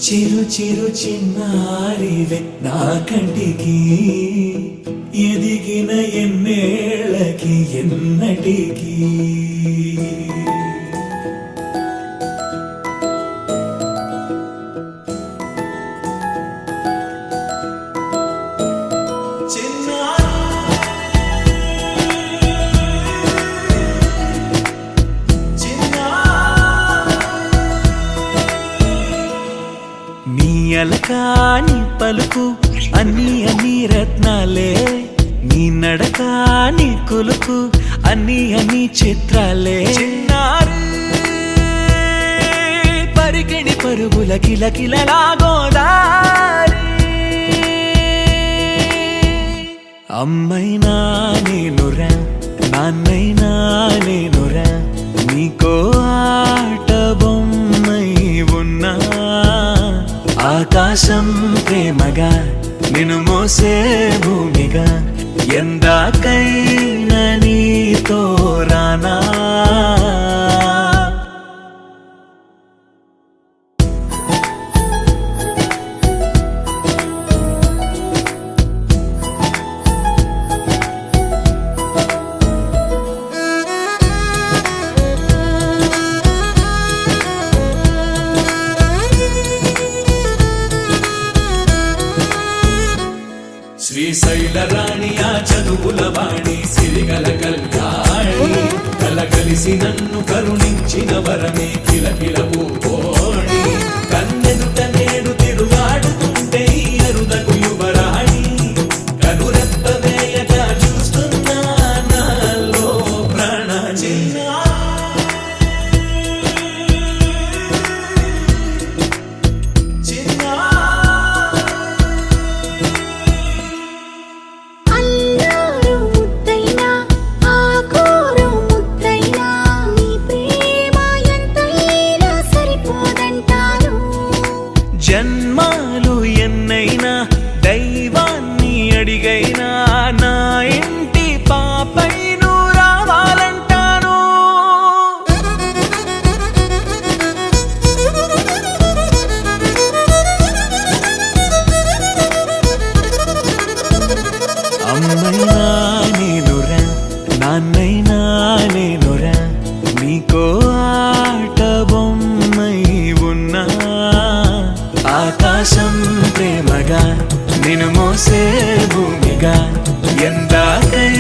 చిరు చిరు చిన్నారివే నా కంటికి ఎదిగిన ఎన్నేళ్ళకి ఎన్నటికి అలకాని పలుకు అన్ని అన్ని రత్నాలే నీ నడకాని కొలుకు అన్ని అన్ని చిత్రాలే పరికిణి పరుగుల కిలకిలలాగోదారి అమ్మైనా నేనురా నాన్నైనా నేనురా నీకో ఆట బొమ్మై ఉన్నా ఆకాశం ప్రేమగా నిన్ను మోసే భూమిగా ఎందాకైనా నీతో రానా శ్రీశైల రాణి ఆ చదువుల వాణి సిరిగల కళ్యాణి కలగలిసి నన్ను కరుణించిన వరమే కిలకిల పూకోణి కన్నెదుట నేడు తిరుగాడుతుంటే అరుదకు యువరాణి కనురెప్ప వేయగా చూస్తున్నా నాలో ప్రాణ జన్మాలు ఎన్నైనా దైవాన్ని అడిగైనా నా ఇంటి పాపై నువ్వు రావాలంటాను అమ్మైనా నేనురా నాన్నైనా నేనురా నీకో ఆట బొమ్మై ఉన్నా ఆకాశం ప్రేమగా నిన్ను మోసే భూమిగా ఎందాకై